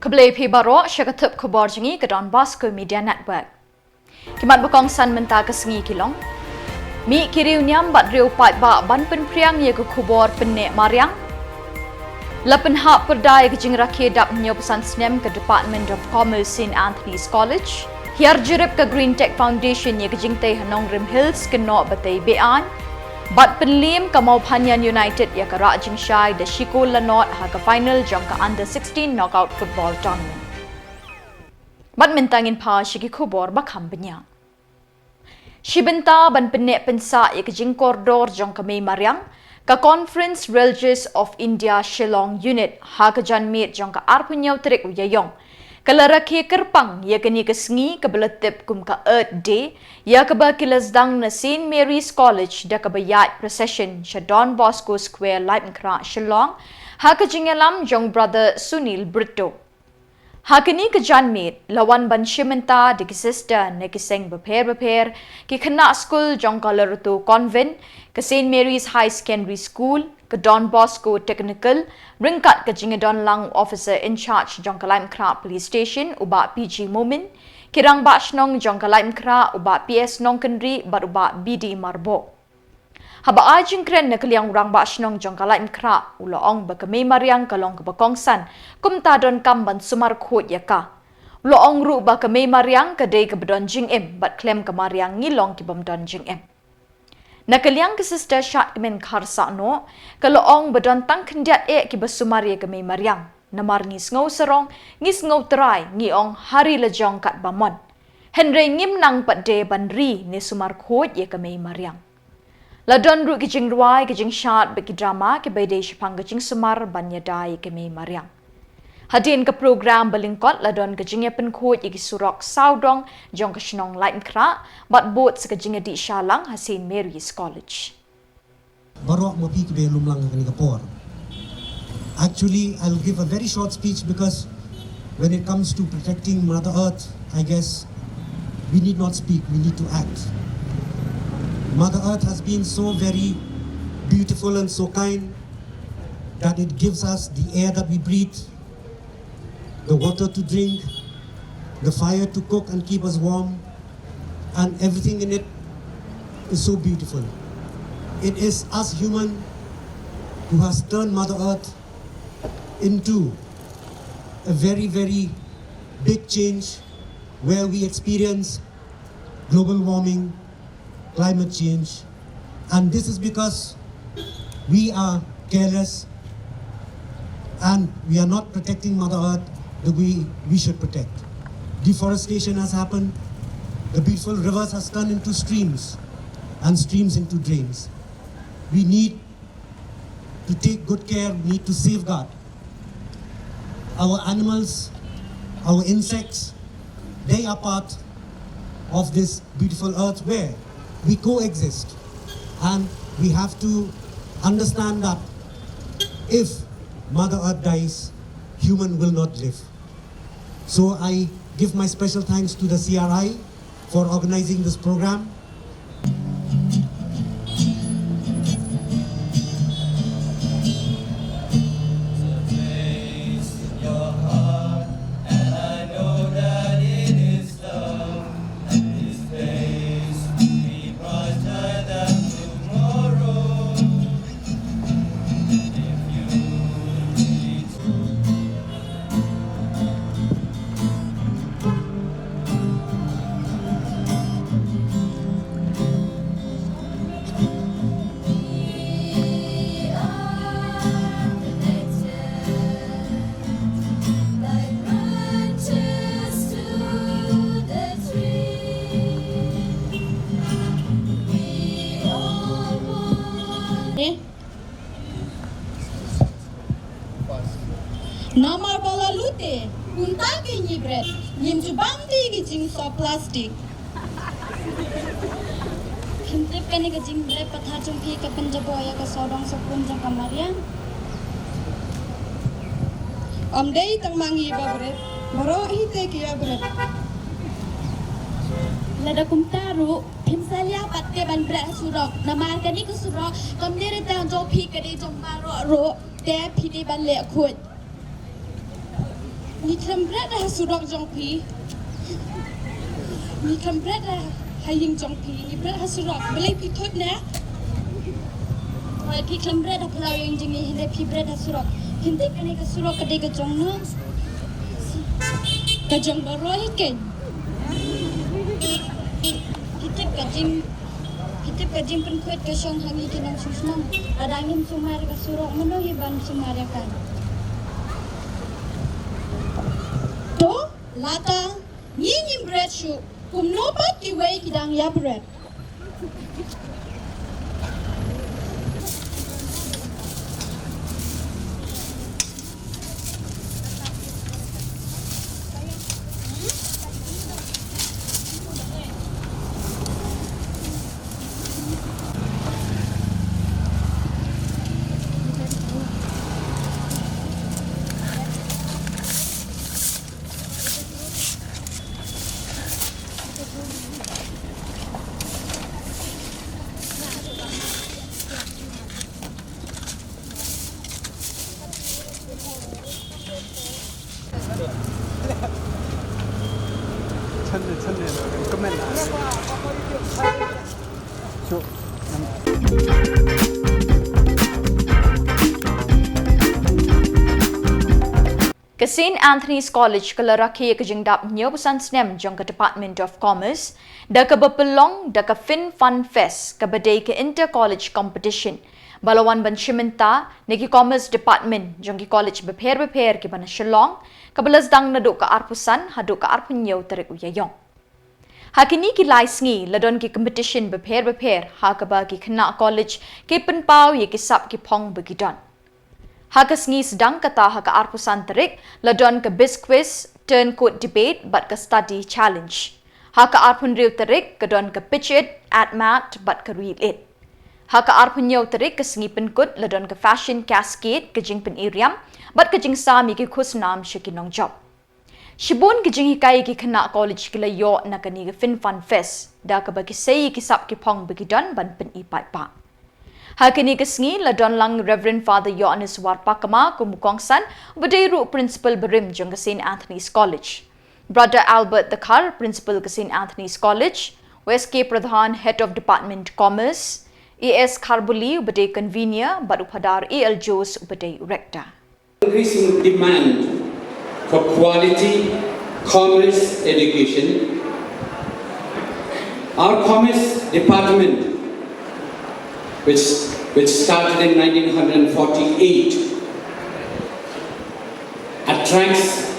Keblai Pibaro syakatup Khuborjylla ke Donbosco Media Network. Kimat bukong san mentah ke sengi kilong. Mi kiriu nyam bat riu Peit ba ban penpriang ye ke Khubor penek mariang. Lapan hak perdai ke jing rakyat dap menyopasan senem ke Department of Commerce St. Anthony's College. Hiar jirip ke Green Tech Foundation ye ke jing teh Hanong Rim Hills ke nok batai bean. Bat penlim ke Maupanyan United ya ke Rak Jing Shai de Shiko Lanot ha ke final jong ke Under 16 Knockout Football Tournament. Bat mentangin pa Shiki Khubor bakam benyang. Shibenta ban penek pensa ya ke jing koridor jong ke Mei Mariang ke Conference Religious of India Shillong Unit ha ke janmit jong ke Arpunyau Terik Iaiong. Kalau rakyat kerpang, ia kini kesengi ke beletip kum ke Earth Day, ia ke berkilasdang na St. Mary's College dah ke bayat procession sya Donbosco Square Light Kra Shillong, ha ke jingalam jong brother Sunil Brito. Ha kini ke janmit, lawan ban shimenta di ke sister na kiseng beper ki kena school jong ke Lerutu Convent, ke St. Mary's High Secondary School, ke Don Bosco Technical, ringkat ke Jingadon Lang Officer in Charge jong ke Laim Kra Police Station ubak PG Momin, kirang Bashnong jong ke Laim Kra ubak PS Nong Kendri bat ubak BD Marbo. Haba ajing kren na keliang urang Bashnong jong ke Laim Kra uloong ba ke Mei Mariang kalong ke Bakongsan kum tadon kamban sumar khut yaka. Uloong ru ba ke Mei Mariang ke day ke bedon jing em bat klem ke Mariang ngilong ki bamdon jing em. Nakaliang ke sister syat kemen karsa no, kalau ong bedon tang kendiat ki besumari ke Mei Mariang. Namar ngis ngau serong, ngis ngau terai, ngi ong hari lejong kat bamon. Henry ngim nang pat de banri ni sumar khot ye ke Mei Mariang. Ladon ru ke jing ruai ke jing syat beki drama ke baidai syapang ke jing sumar banyadai ke Mei Mariang. Hadin ke program belingkot ladon ke jingnya penkhot ye ke surok saudong jong ke shnong lain kra bat bot se ke jingnya di Shalang ha St. Mary's College. Barok mo pi ke belum lang ke Khubor. Actually, I'll give a very short speech because when it comes to protecting Mother Earth, I guess we need not speak, we need to act. Mother Earth has been so very beautiful and so kind that it gives us the air that we breathe, the water to drink, the fire to cook and keep us warm, and everything in it is so beautiful. It is us human who has turned Mother Earth into a very, very big change where we experience global warming, climate change, and this is because we are careless and we are not protecting Mother Earth the way we should protect. Deforestation has happened. The beautiful rivers has turned into streams and streams into drains. We need to take good care, we need to safeguard our animals, our insects. They are part of this beautiful earth where we coexist, and we have to understand that if Mother Earth dies, human will not live. So I give my special thanks to the CRI for organizing this program. Namar bala lute, untang ke nyibret, nyim jubang di gijing so plastik. Kentrip kani gijing bret pathar jumpi ke penjaboya ke sodong sopun jang kamarian. Amdei tang mangi babret, baro hite kia bret. Lada kumtaru, pimsalia patte ban bret surok, namar kani ke surok, kamdere tang jopi kani jong baro ro, te pidi ban le khut. ni klembret dah surok jong pi. Ni klembret dah haying jong pi. Ni bret dah surok. Beli pi thot na. Oi pi klembret dah pelau yang jengi hinde pi bret dah surok. Hintik ane ka surok ka de ka jong no. Ka jong baroi ken. Kita kajim penkuat ke Shillong hangi kinang susmang. Adangin sumar ka surok mano iban sumar kan. To lata nyim bread shu kum nopat ki wei kidang ya bread. 천내 끝맨 나. 쇼. Ke St. Anthony's College kelaraki ke jingdap nyobusan snem jong ke Department of Commerce da ke berpelong da ke Fin Fun Fest ke badai ke Inter College Competition balawan ban Shimenta negi Commerce Department jong ki college beper ke bana Shillong ke belas dang naduk ke arpusan haduk ke arpunyo terik Iaiong. Hakini ki laisngi ladon ki competition beper ha ke bagi kena college ke penpau ye ki sap ki pong begidon. Hakas ngi sedang kata haka arpusan terik ladon ke biz quiz turn code debate but ke study challenge. Haka arpun riu terik ke don ke pitch it at mat but ke read it. Haka arpun nyau terik ke sengi penkut ladon ke fashion cascade ke jing pen iriam but ke jing sami ke khusnam shikinong job. Shibun ke jing hikai ki kena college ke layo na ke ni ke Fin Fun Fest da ke bagi sei ki sap ki pong begidon ban pen ipai pa. Hakini kesngi ladon lang Reverend Father Yohanes Warpakama kumukongsan Badairu Principal Berim jong ke St. Anthony's College. Brother Albert Dakar Principal ke St. Anthony's College, WSK Pradhan Head of Department Commerce, AS Kharbuli Badai Convener Barupadar AL Jos Badai Rector. Increasing demand for quality commerce education, our commerce department which started in 1948, attracts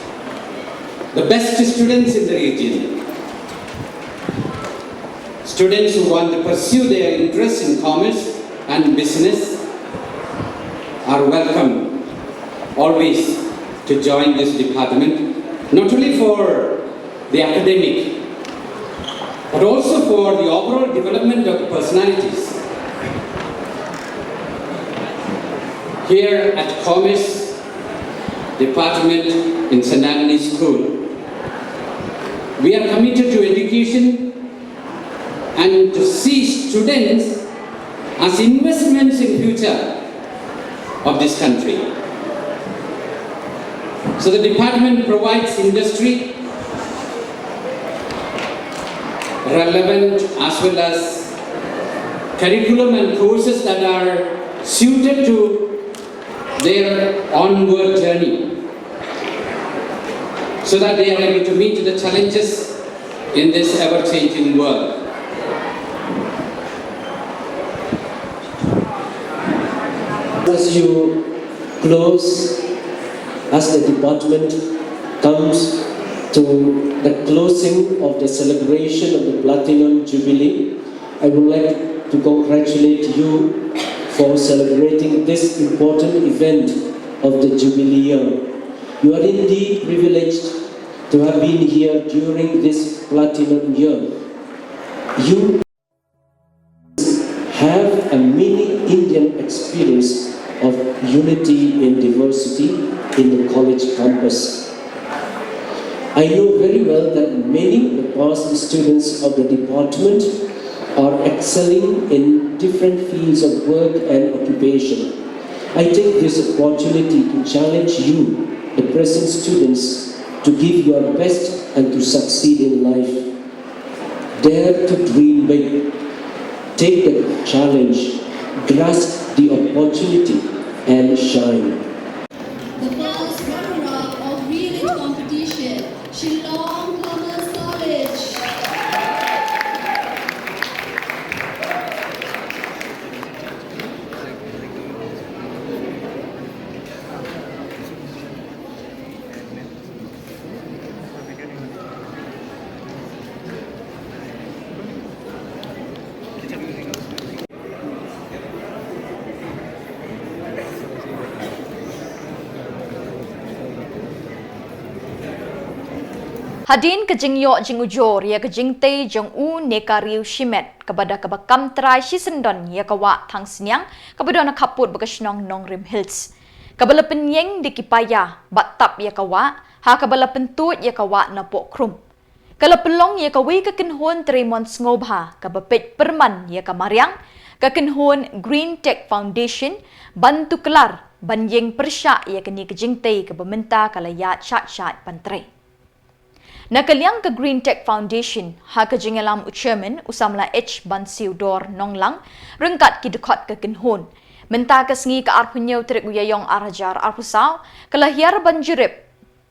the best students in the region. Students who want to pursue their interest in commerce and business are welcome always to join this department, not only for the academic, but also for the overall development of the personalities. Here at Commerce Department in St. Anthony's School, we are committed to education and to see students as investments in future of this country. So the department provides industry relevant as well as curriculum and courses that are suited to their onward journey, so that they are able to meet the challenges in this ever-changing world. As you close, as the department comes to the closing of the celebration of the Platinum Jubilee, I would like to congratulate you for celebrating this important event of the Jubilee year. You are indeed privileged to have been here during this Platinum year. You have a mini Indian experience of unity in diversity in the college campus. I know very well that many of the past students of the department are excelling in different fields of work and occupation. I take this opportunity to challenge you, the present students, to give your best and to succeed in life. Dare to dream big. Take the challenge, grasp the opportunity, and shine. The first runner-up of relay competition, Shillong Commerce College. Hadin ke jing yo jing ujor ya ke jing te jong u NEHU riu shimet kepada kebakam trai shisendon ya kawa thang sinyang kepada nak kaput bekasnong nong rim hills. Kabala penyeng di kipaya batap ya kawa ha kabala pentut ya kawa na pok krum. Kala pelong ya kawi ke kenhon Tremon ngobha ka Peit perman ya ka Mariang ka kenhon Green Tech Foundation bantu kelar banjeng persya ya kini ke jing te ke bementa kala ya chat pantrai. Nakaliang ke Green Tech Foundation, ha ke jingalam Chairman Samla Bansiudor Nonglang, rengkat ki dekot ke kenhon. Menta ke sengi ke arpunyau terik Iaiong arajar arpusau, kelahir banjurip,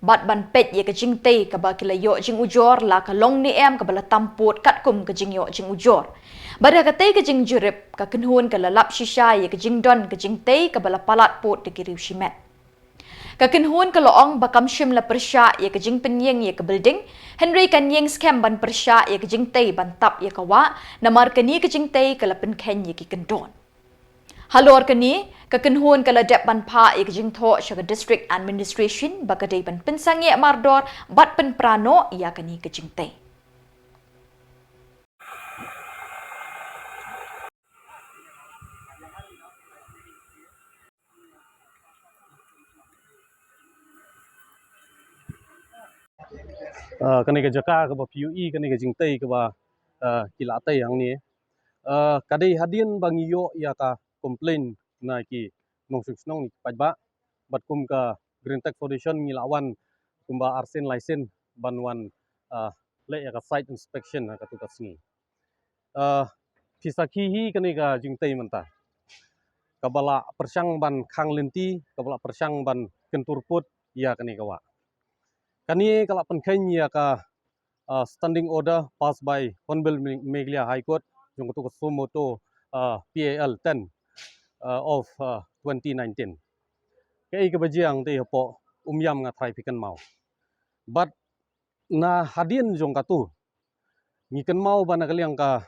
bat ban Peit ye ke jing te ke ba kilayo jing ujor la ke long ni em ke bala tamput kat kum ke jing yo jing ujor. Bada ke te ke jing jurip, ke kenhon ke lalap shisha ye ke jing don ke jing te ke bala palat pot de kiriu shimet. Kakenhun ke loong bakam shim la persya ya ke jing penyeng ya ke building, Henry kan yeng scam ban persya ya ke jing tei ban tap ya kawa, namar keni ke jing tei ke la penken ya ke kendon. Halor keni, kakenhun ke la dep ban pa ya ke jing tho sya ke district administration bakadai ban pensang ya mardor bat pen prano ya keni ke jing tei. Kani ke jaka ke ba PUE kani ke jingtai ke ba kilatai yang ni kadai hadin bang yo ya ka komplain na ki nong suksnong ni pajba bat kum ka Green Tech Foundation ngilawan kumba arsen license banwan le ya ka site inspection ka tu ka singi pisaki hi kani ka jingtai manta kabala persyang ban khang lenti kabala persyang ban kenturput ya kani kawa kani kala penken ya ka standing order passed by Honorable Meghalaya High Court yung to sumo to PAL 10 of 2019 kay kabajiang te po umyam nga traffican mau but na hadin jong katu ngiken mau ba nakaliang ka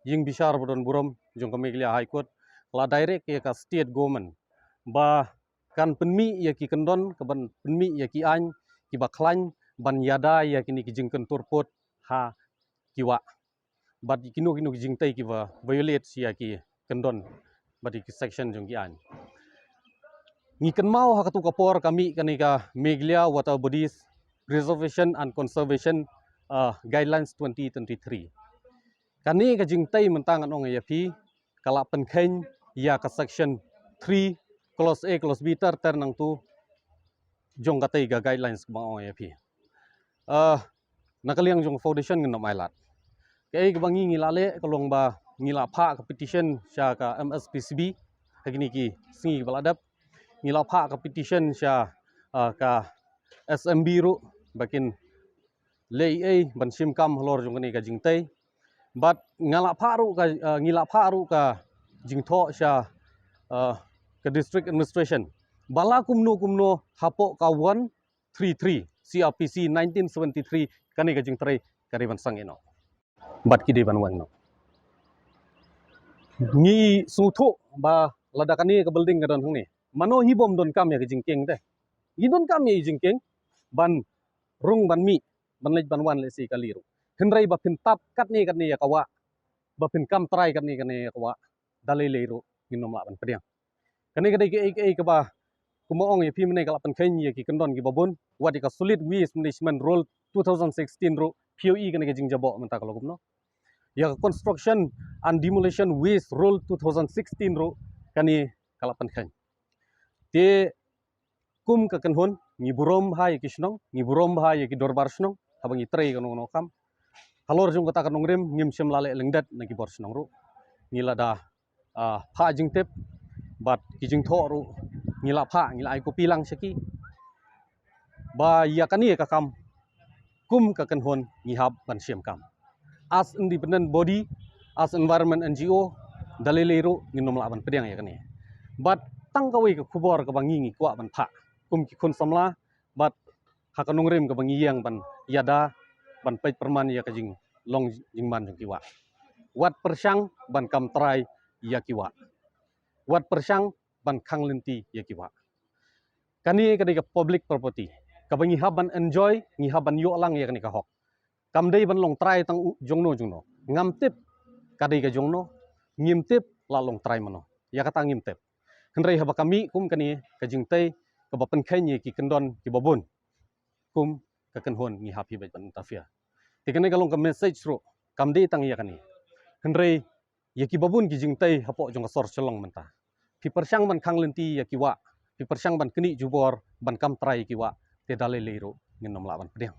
ying bishar bodon burom jong ka Meghalaya High Court la direct ya ka state government ba kan penmi ya ki kendon ka ban penmi ya ki an ki baklan ban yada ya kini ki jingken turpot ha kiwa but kinu ki jingtai ki ba violate ya ki kendon but ki section jong ki an ni ken mau ha katu kapor kami kani ka Meghalaya Water Bodies Preservation and Conservation Guidelines 2023 kani ka jingtai mentang anong ya pi kala penken ya ka section 3 clause A clause B ter nang tu jong katai ga guidelines ba ong ya pi nakaliang jong foundation ngena mailat kay bangi ngilale kalong ba ngila pha ka petition sya ka MSPCB kagini ki singi baladap ngila pha ka petition sya ka SMB ru bakin lei ban simkam lor jong ni ka jingtai but ngila pha ru ka jingtho sya ka district administration bala kumno hapo ka 133 CRPC 1973 kani ka jingtrai kariban sang ino bat ki deban wang no ni sutho ba ladakani ka building ka don hang ni mano hibom don kam ya ka jingkeng te idon kam ya jingkeng ban rung ban mi ban lej ban wan le si kaliru henrai ba pintap kat ni ya kawa ba pin kam trai kat ni ya kawa dalai leiro ginom la ban pediang kani ka dai ke ba kumoong ya pimne kala penken ya ki kendon ki babon wadi ka solid waste management rule 2016 ro POE kani ka jingjabo menta kalau kumno ya construction and demolition waste rule 2016 ro kani kala penken te kum ka kenhon ngi burom hai ki Shillong ngi burom hai ki dorbar Shillong habang itrei kanong no kam halor jung kata kanong rim ngim sim lale lengdat na ki bor Shillong ru ngila da pha jing tep bat ki jing tho ru ngila pha ngila ai ko pilang seki ba ya kani ka kam kum ka kan hon ngi hab ban siam kam as independent body as environment NGO dalile ru nginom la ban pedang ya kani but tang kawi ka khubor ka bangi ngi kwa ban pha kum ki khun samla but hakanong rim ka bangi yang ban yada ban peit perman ya ka jing long jing man jong kiwa wat persang ban kam trai ya kiwa wat persang ban khang linti ya kiwa kani ka public property ka bangi haban enjoy ngi haban yo lang ya kani ka hok kam dei ban long trai tang jongno ngam tip kadai ka jongno ngim tip la long trai mano ya kata ngim tip kenrei haba kami kum kani ka jingtai ka bapen khaini ki kendon ki babun kum ka kenhon ngi happy ban tafia tikane kalong ka message ro kam dei tang ya kani kenrei ya ki babun ki jingtai hapo jong sor Shillong menta pi persang ban khang lenti ya ki wa pi persang ban keni jubor ban kam trai ki wa te dalai leiro nginom la ban pedang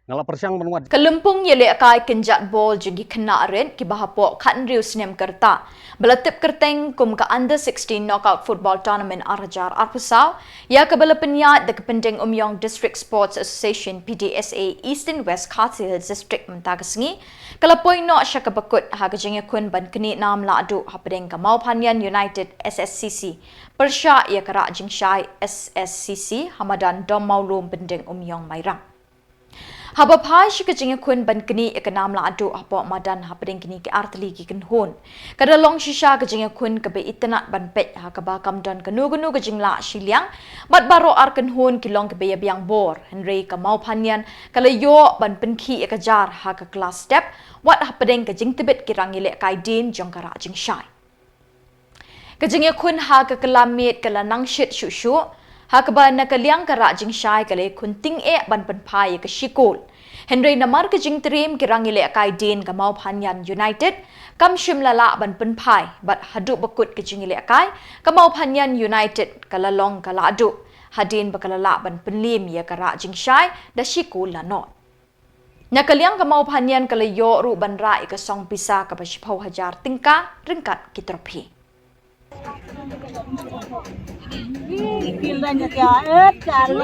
ngala persang ban wat Kalumpung yele kai kenjat bol jegi kena ren ki bahapo khan riu snem kerta belatip kerteng kum ka under 16 knockout football tournament arajar arpusau ya ka belapenya de kependeng Umyong District Sports Association PDSA East and West Khasinews District mentagasngi kalapoi no syaka bakut ha ka jenge kun ban keni nam la adu hapedeng ka Maupanyan United SSCC persya ya kara jingshai SSCC hamadan dom maulum bendeng Umyong Mairang haba phai shi ka jinga kun ban kini ekanam la adu apo madan hapring kini ke artli ki kan hon kada long shisha ka jinga kun ka be itnat ban pet ha ka ba kam don kanu kanu ka jingla Shillong bat baro ar kan hon ki long ka be biang bor henry ka mau phanyan kala yo ban penkhi ka jar ha ka class step wat hapring ka jing tibet ki rangile kai din jong kara jing shai ka jinga kun ha ka kalamet kala nang shit shu shu Hakba na kaliang kara jing shai kale kunting ban panpai ka shikol. Henry namar ka jing trim kirangile kai din ka Maupanyan United kam shimlala ban panpai bat hadu bakut ka jingile kai ka Maupanyan United kalalong kaladu hadin bakalala ban penlim ya kara jing shai da shikol la not. Na kaliang ka Maupanyan kalayo ru ban rai ka song pisa ka pasipau hajar tingka ringkat kitropi. Kilanya kaya cari.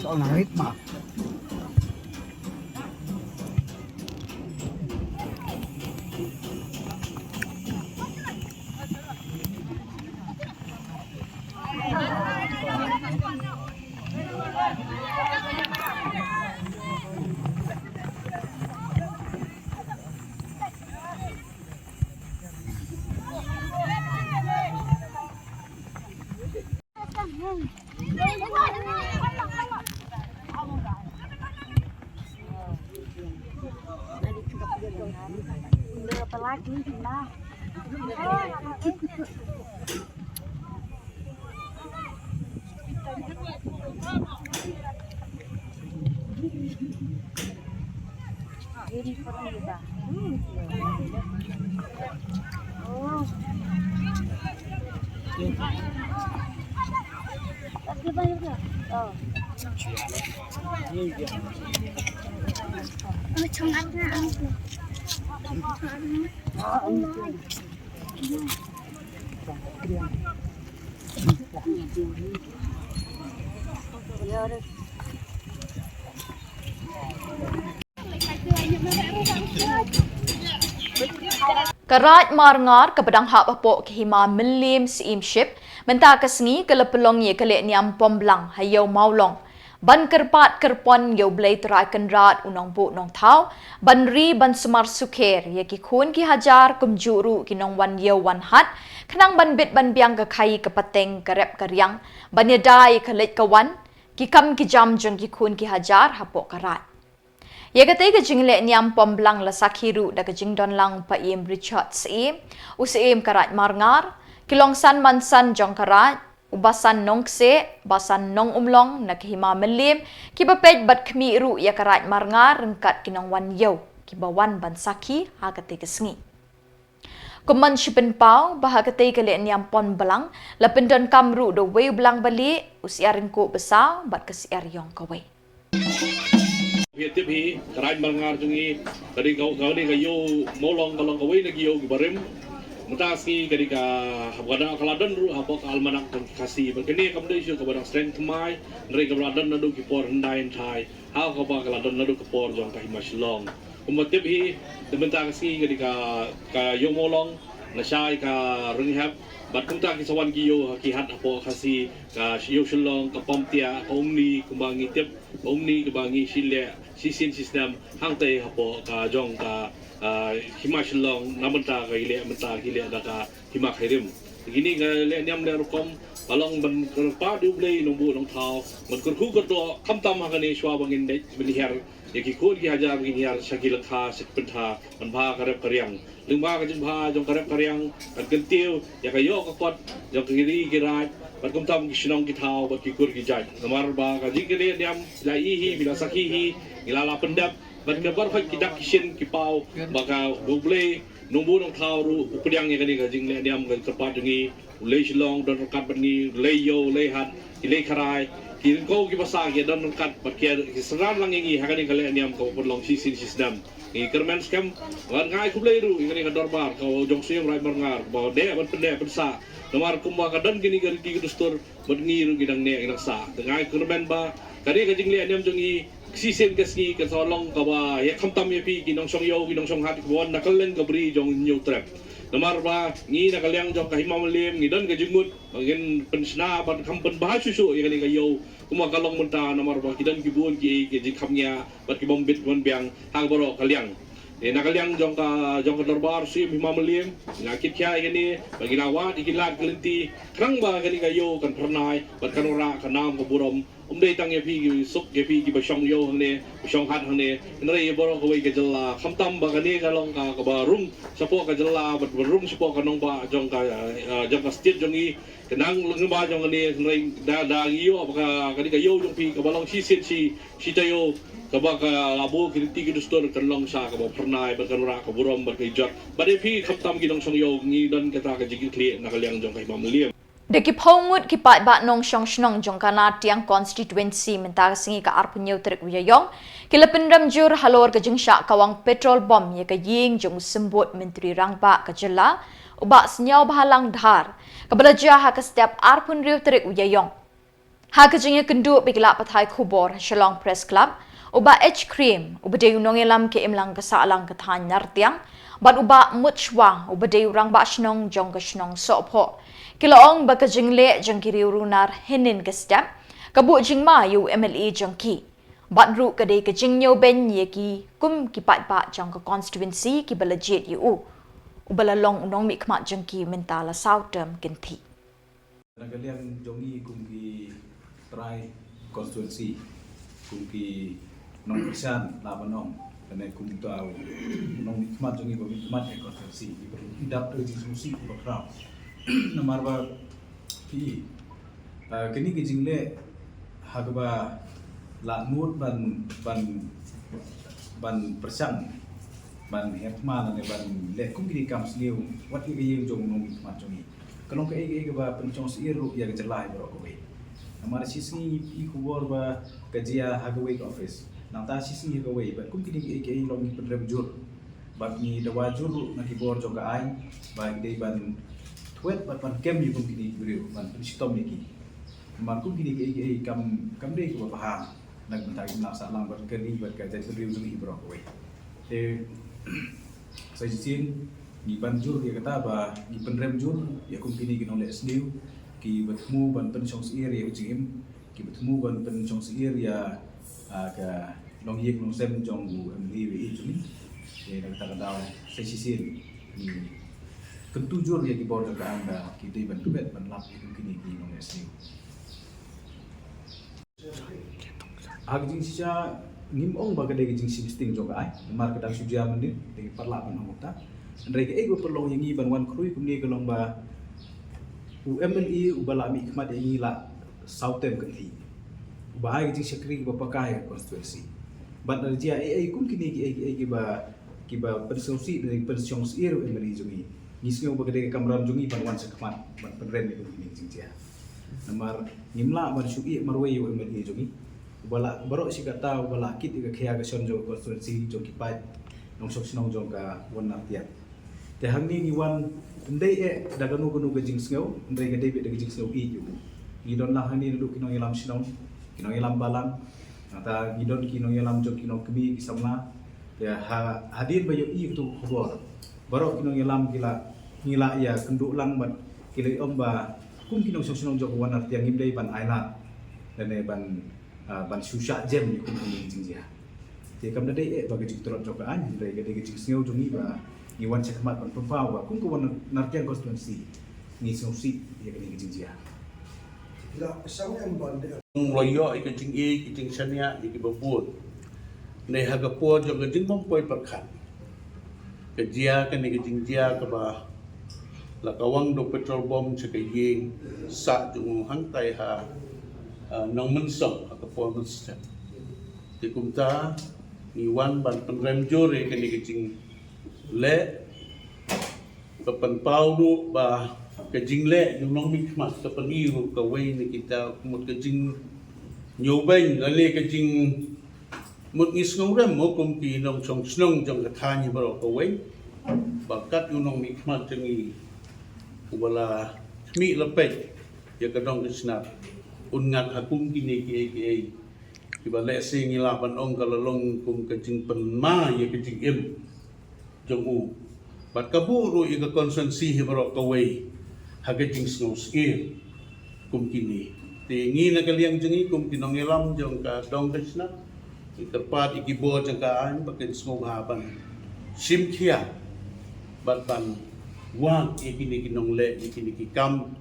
Soal ritme. Karat marngar ke pedang hak apok ke hima melim siim ship menta kasngi ke lepelong ye kele niam pomblang hayau maulong ban kerpat kerpon yo blai terai kenrat unong bu nong thau ban ri ban sumar sukher ye ki khun ki hajar kum juru ki nong wan yo wan hat khnang ban bit ban biang ka khai ka pateng ka rep ka riang ban ye dai ka lek ka wan ki kam ki jam jong ki khun ki hajar hapok karat ye kate ka jingle niam pomblang la sakhiru da ka jingdon lang pa im Richard sim usim karat marngar kilong san mansan jong karat ubasan nong kse basan nong umlong na kahima melim kibapet bat khmi ru ya karat marngar rengkat kinong wan yo kibawan ban saki hagate kesengi. Kuman shipen pau bahagate kali niam pon belang lapendon kamru do wei belang balik usiarin ko besar bat kes Iaiong kawe. Tiếp hi karai mangar jungi kadi kau ni kayo molong kalong kawai lagi yo barim mutasi kadi ka habada kaladan ru habok almanak kasih berkini kamde isu kabadang strength mai nri kabladan nadu kipor hendai thai how ka ba kaladan nadu kipor jong ka Shillong tiếp hi tementar kasi kadi ka yo molong nasai ka ringhap bat kumta ki sawan ki yo ki hat apo khasi ka yo Shillong ka pomtia omni kumbangi tip omni kumbangi sile sisin sistem hangte hapo ka jong ka Shillong namenta ka ile menta ile da ka hima khairim gini ga le niam le rukom palong ban pa du blei nombu nong thau man kur khu do kam tam ha ni shwa bangin de bilihar yaki khol ki hajar bangin yar shakil kha sikpentha man bha karep karyang lingba ka jin bha jong karep karyang kan gentiu ya ka yo ka kot jong kiri kirai bat kum tam Shillong ki thau bat ki kur ki jai namar ba ka ji kele niam lai hi bila sakhi hi ilala pendap bat ka bar phai ki dak kishin ki pau baka goble nombu nong thau ru updiang ya ka ni ka jing le niam ka tepat ngi le Shillong don kat bat ngi le yo le hat le kharai ki ko ki basa ki don kat bat ki seran lang ngi ha ka ni ka le niam ko long sisin sistem ni kermen scam wan ngai kuble ru ngi ka dorbar ko jong siam rai marngar ba de ban pende pensa nomar kumba ka dan gini gari ki dustur bat ngi ru gidang ne ngi sa ngai kermen ba kari ka jing le niam jong i sisen kasni ka solong ka ba ya khamtam ya pi ki nong song yo ki nong song hat ko na kalen ka bri jong new trap nomar ba ngi na kalyang jong ka himam lem ngi dan ka jingmut ngin pensna ban kampen ba susu ya ni ka yo kuma kalong munta nomar ba kidan ki bun ki ji khamnya bat ki bombit bon biang hang boro kalyang na kalyang jong ka darbar sim himam lem ngakit kya ini bagi nawat ikilat kelinti krang ba ka ni ka yo kan pernai bat kanora kanam ko burom dei tang ye pi ki suk ye pi ki ba shong yo hne shong hat hne nrei boro ko wei ka Jylla khamtam ba ka ni ka long ka ba rung sapo ka Jylla bat rung sapo ka nong ba jong ka state jong i kenang lung ba jong ni nrei da yo ba ka ni ka yo jong pi ka ba long si sit si tayo ka ba ka labo ki ti ki dustor kan long sa ka ba pernai ba kan ra ka burom ba ka jot ba de pi khamtam ki nong shong yo ngi don ka ta ka jigi kli na ka liang jong ka himam liam Deki pongut ki pat bat nong shong shnong jong kana tiang constituency menta singi ka arpunyeu trek Iaiong kila pendam jur halor ka jingsha kawang petrol bom ye ka ying jong sembut menteri rangba ka Jylla uba senyau bahalang dhar ka belajar ha ka setiap arpun riu trek Iaiong ha ka jingya kendu bikla pathai Khubor Shillong Press Club uba H cream uba de unong elam ke imlang ka salang ka than nartiang bat uba mutchwa uba de rangba shnong jong ka shnong sopho Kilaong baka jingle jang kiriu runar hinin ka step kabu jingma yu MLA jangki batru ka de ka jingnyo ben ye ki kum ki pat pa jang ka constituency ki balajit yu ubala long unong mi khmat jangki mentala south term kinthi Nagalian jongi kum ki try constituency kum ki nong persan labanong dan kum tau nong khmat jongi kum khmat constituency idap tu diskusi background nomor ba ki kini ki jingle hagba la mut ban persang ban hetma ne ban le kum ki kam sniu wat ki yeng jong nong ma jongi kalong ka ege ba pencong siru ya jelai bro ko we nomor sisi i Khubor ba kajia hagwe office nang ta sisi ka we ba kum ki ege long pendrem jur ba ni dawa jur na Khubor jong ka ai ba de ban Tuet bat pan kem yu kum kini beriu ban sitom iki man kum kini ke kam de ko paham nag bentai nak salang bat keni bat ka jadi beriu suni bro ko e saya sin ni banjur ya kata ba ni penrem jur ya kum kini kinong le sniu ki batmu ban pen chong sir ya ujim ki batmu ban pen chong sir ya ka long yek long sem jong bu mli wi juni e nak ta daw saya sin ni ketujur ya Khubor ke anda kita bantu bet banlap kini ki nong SU agjing sia ngimong baga de jing sisting jo ai mar kadang suja menit de parlapan anggota ndrege ego perlong yangi ban wan krui kumni kelong ba UMNI ubalami khmat yangi la sautem kanthi ubahai jing sekri ba pakai constituency ban rajia kum kini ki ba kiba persausi dari persiong sir emeri jungi ngisngeu bagade kamram jungi panwan sekmat ban penren ni kini jingja namar nimla marsui marwei emeri jungi bala barok si kata bala kit ga khia ga sonjo konstituensi jong ki Peit nong sok sinong jong ka wan nartian te hangni ni wan ndai daga nu ga jingsngeu ndai ga debit daga jingsngeu ju gidon lah hani duduk kinong ilam sinong kinong ilam balang ata gidon kinong ilam jong kinong kemi ki Samla ya hadir bayo tu Khubor barok kinong ilam ngila ya kenduk lang bat kile omba kum kinong sok jong wan artiang ngimdai ban aina dan ban susah jem ni kum ni jingjia te kam dai bagi jiktorot jokaan dai ga dai jingsngeu jongi ba ngiwan sekmat ban pempau ba kum ko wan nartiang konstituensi ni sosi ya ga dai jingjia loyo ikan jing ikan sania ikan babut NEHU po jong jing bom poi perkhan kejia kan ikan jing jia ke ba lakawang do petrol bom sekayeng sa jong hang tai ha nong mensong ke po mensem ti kumta niwan ban penrem jore kan ikan jing le pepen pau du ba cái jing lệ nhưng nó mình mặc cái phần yêu cái way này kita một cái jing nhiều bên là lấy cái jing một ít ngấu ra một công ty nông trồng nông trong cái thang như bao cái way và cắt yêu nông mình mặc cho người của là mỹ là Peit ya cái đông cái snap ungat hakum kini cái bà lẽ sinh như là ban ông cái là long cùng cái jing pen ma ya cái jing im trong u và kabu rồi cái consensus như bao cái way hagajing snow skill kum kini te ngi na kaliang jengi kum kinong elam jong ka dong kasna terpat ikibor jong ka an bakin snow haban sim khia ban wang ikini kinong le ikini ki kam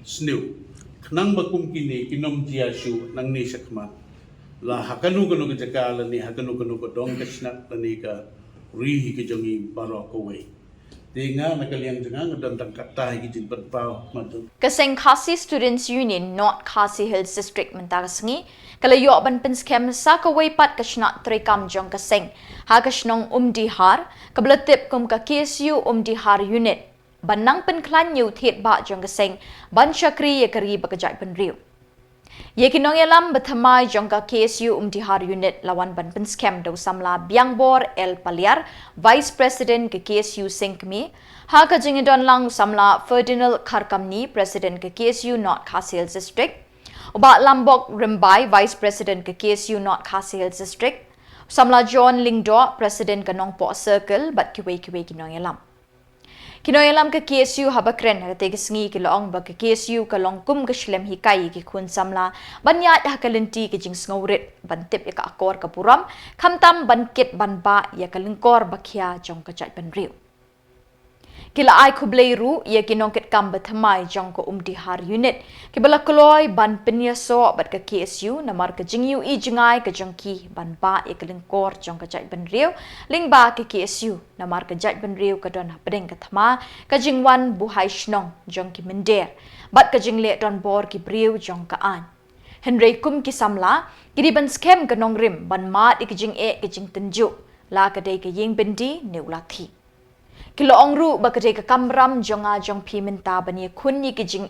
snow nang bakum kini kinom jiasu nang ni sakma la hakanu kanu ka jaka la ni hakanu kanu ka dong kasna la ni ka ri ki jongi baro ko we Dengar nakaliang jangan dan tangkatah gijin berpau matu. Kaseng Khasi Students Union North Khasi Hills District mentagasngi kalayo ban penskem sa kawai pat kasna trekam jong kaseng ha kasnong dihar kablatip kum ka KSU dihar unit banang penklan yu thiet ba jong kaseng ban chakri ye kari bakajai penriu. Ye kinong yalam bathamai jong ka KSU dihar unit lawan ban penskem do Samla Biangbor El Paliar Vice President ke KSU Singkmi ha ka jingidon lang Samla Ferdinand Kharkamni President ke KSU North Khasi Hills District uba Lambok Rimbai Vice President ke KSU North Khasi Hills District Samla John Lingdo President ke Nongpo Circle bat kiwe kinong yalam Kinoyalam ke KSU habakren hagate gisngi kilong ba ke KSU kalong kum kaslem hikai ki khun Samla banya hakalenti ke jing ngaurit bantip ya ka akor ka puram khamtam bankit banba ya kalingkor bakhia jong ka chai penriu kila ai khubleiru ya kinongket kam bathamai jong ko dihar unit kibala kloi ban penyaso bat ka KSU namar ka jingyu I jingai ka jongki banba ya kalingkor jong ka chai penriu lingba ke KSU namar ka jai penriu ka don pedeng ka thama ka jingwan buhai shnong jong ki mender bat ka jingle don bor ki briu jong ka an Henry kum ki Samla kidi ban skem ka nongrim ban mat ikijing ke jing tenju la ka dei ka yeng bendi neulathi Kilo ongru bakade ka kamram jonga jong pi minta bani kunni ki jing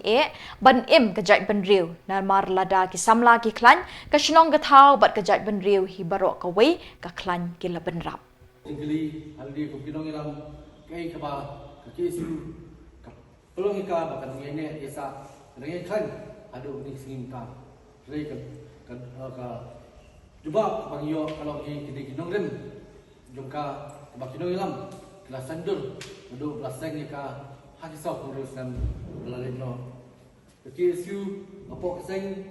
ban im ka jai ban riu na mar lada ki Samla ki klan ka shnong ka thau bat ka jai ban riu hi baro ka wei ka klan ki la ban rap tingli aldi ko kinong ilam kai ka ba ka KSU ka pelong ka ba ka ngene esa ngai klan adu ni singim ka rei ka juba bang yo kalau ki kinong rem jong ka ba kinong ilam kelas sandur duduk belasang ni ka hakisau urusan belalai no KSU apa keseng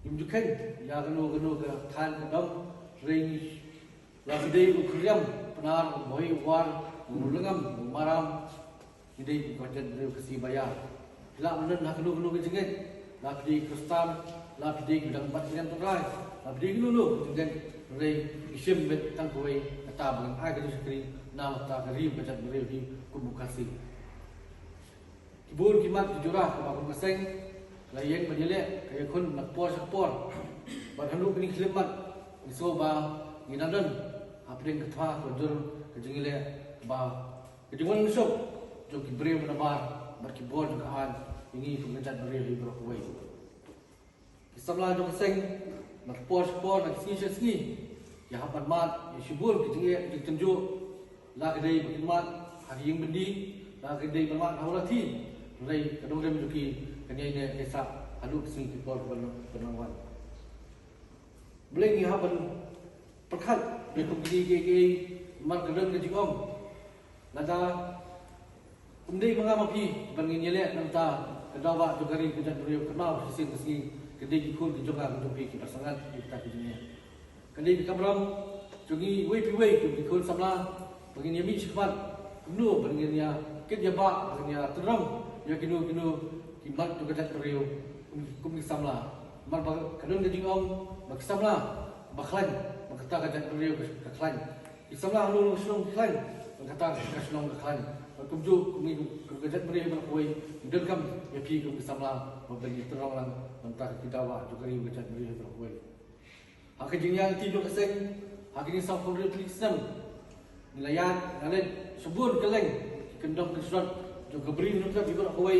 imjukan ya genu ke kan kedam ring labidai ukriam penar boy war mulengam maram ide konten kesi bayar la menen genu ke jenget labidai kustam labidai gudang batkan torai labidai genu jenget ring isim bet tang boy kata bang ai ke sekri nama tak kering macam beliau di Khuborkhasi. Khubor kimat jurah ke bakung keseng, layang menjelek kaya kun nak por. Bahalu kini klimat, isoba, nginadan, apa yang ketah konjur kejengile ba kejungan besok jo ki breu menabar bar ki bol juga an ini pengecat beri di Brokawai Samla jo seng bar por nak sini ya hapat mat ya shibul kejengile ditunjuk la kedai makin mat hari yang bendi la kedai mat hawlati mulai kadang dia menjuki kanyanya esak aduk sing kipor penangwan boleh ni haban perkat dia pergi man kadang ke jong nada umdei mangamapi bangin yele nanta kadawa jogari kejat beriau kenal sisi sisi kedai kikul ke jonga menjuki pasangan kita kejunya kedai kamram jogi wei kikul samla bangin yami cepat nu bangin ya kejaba bangin ya terang ya kinu kimat tu kejat beriau kum samla mar kadang ke jong mak samla baklan kata kejat beriau ke klan Samla lu Shillong klan kata ke Shillong klan kumju kumi kejat beriau berkuai dengkam ya pi kum Samla membagi terang lang mentah kidawa juga riu kejat beriau berkuai hak jingnya tidur keseng hak ini safon refleksam nilayan ngalet subur keleng kendong kesurat juga beri nukar di berkuai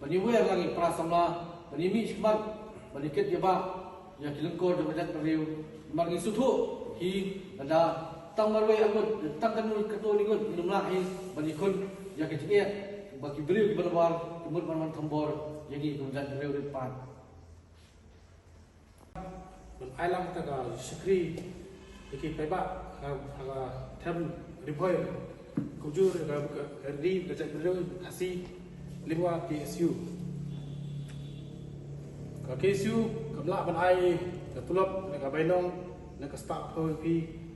baniwer lagi pra Samla banimi sebat baniket ya ba ya kilengkor kejat beriau margi sutu hi ada tang marwai akut tang kanul ketua ningut minum lain banikun ya kecil bagi beliau di balawar kemud man Khubor jadi kemudian beliau depan Iaiong ta Shakri iki peba aga tham riboy kujur ga ri ga beliau khasi lima KSU kamla ban ai tulap ga bainong na ka stop ho pi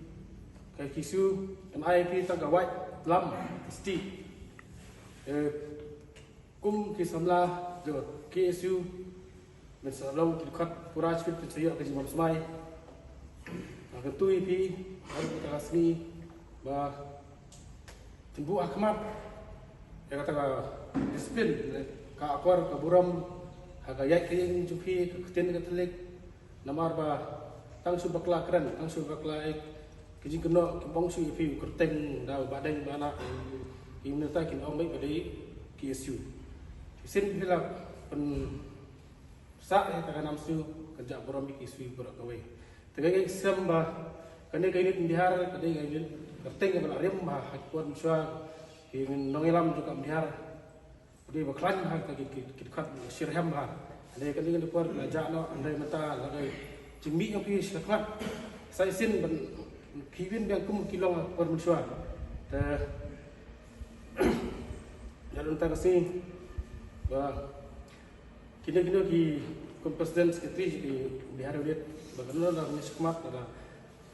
kai kisu NIP tang gawai lam sti kum ki samla jo KSU men salong ki khat pura chit te chaya ke jimam smai ka tu ip har ka asmi ba timbu akhmat ya kata ka disiplin ka akor ka buram ha ga yak ke jupi ka kten ka tlik namar ba tang su bakla kran tang su bakla kiji kena kembang su fi kerteng da badan bana imna ta kin ong mai badai KSU sin bila pen sa ka nam su kerja borom KSU Brokawai tegai samba kane kai ni bihar kadai kai kerteng bana rem ma hakon swa kin nongilam juga bihar di baklan ha ka kit khat sirham ha ane kani ni por ja no andai mata lagai jimi yang pi saklat sai sin ban Kivin yang kum kilong permusuhan, jalan tarasi, bah kini ki kompresiden sekretari di hari ini, bagaimana dalam sekolah ada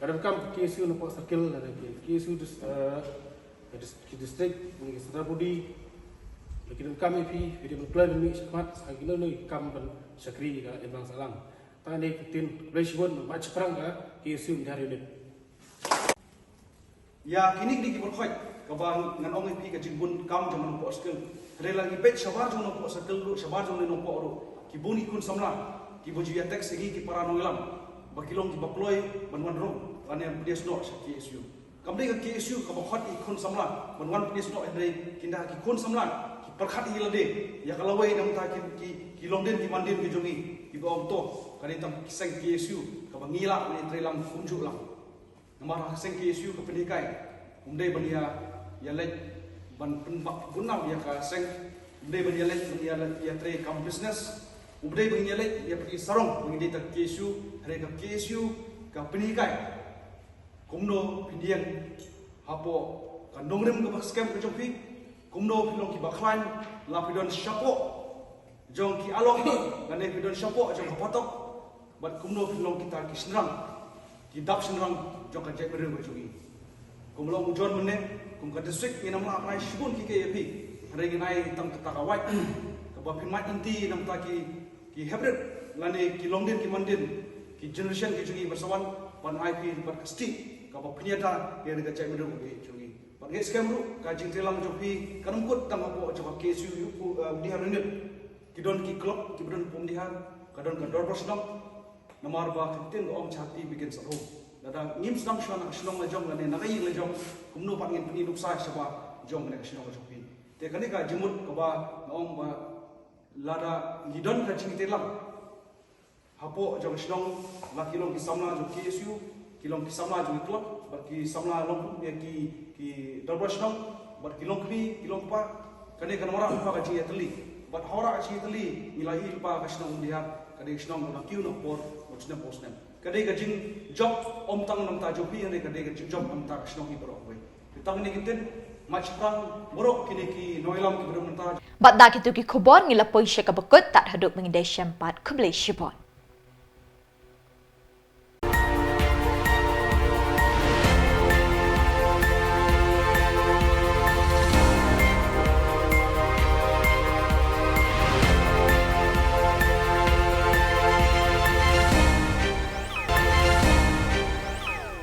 kadang-kadang KSU nampak skill ada KSU distrik di Sedarabudi, lagi kami video plan ini sekolah, hari ini kami bersekri ke Ebang Salang, tadi kutin bersihun macam perang ke KSU di hari ini. Ya kini di Khubor kabang ngan ong pi ka jingbun kam jong nompo skill relagi pet sabar jong nompo skill ru sabar jong nompo ru ki buni kun samla ki boji attack segi ki para nongilam bakilong ki bakloi banwan ro ane pdes no KSU kamde ka KSU ka bakhat ikun samla banwan pdes no andre kinda ki kun samla ki perkhat hilade ya kalawai nam ta ki longden ki mandin ki jongi ki ba om to kani tam kisang KSU ka bangila ne trelang kunju lang namar seng KSU ke pendidikan umdai bania ya lek ban penbak gunam ya ka seng umdai bania lek ya tre kam business umdai bania lek ya pergi sarong mengi ta KSU hari ka KSU ka pendidikan kumno pindian hapo kan dongrem ke scam ke jopi kumno pilong ki baklan la pidon syapo jong ki along ngane pidon syapo jong kapatok bat kumno pilong kita ki senrang ki dap senrang jong ka jek bere jogi kumlong ujon mene kum ka district ni nama aprai shibun ki KAP hari ngai tam ta ka wai ka ba pimat inti nam ta ki hebret lane ki longden ki mandin ki generation ki jogi bersawan pan IP par kasti ka ba pnyata ye ga jek bere jogi pan ge scam ru ka jing telang jopi kanum kut tam ko jok KSU yu di harinit ki don ki club ki don pum di har ka don ka dor bosno namar ba kitin om chati bikin saru Lada ngim sedang shona Shillong la jong la ne nakai la jong kumno pat ngin pini luk sai saba jong ne Shillong la jong pin. Te kani ka jimut ka ba ngong ba lada lidon ka jing telam. Hapo jong Shillong la kilong ki Samla jong KSU kilong ki Samla jong klub ba ki Samla long ki dalbra Shillong ba kilong kbi kilong pa kani kan orang pa ka jing teli. Ba hora ka jing teli nilai pa ka Shillong dia kani Shillong na kiu no por no chna post nem. Kadai ka jing job om tang nam ta jobi ane kadai ka jing job am ta Shillong ki borok wei. Tang ni kinten match prang borok kini ki noilam ki borok ta. Bat da kitu ki Khubor ngila poisya ka bekut tak haduk mengidai syampat kublai syibot.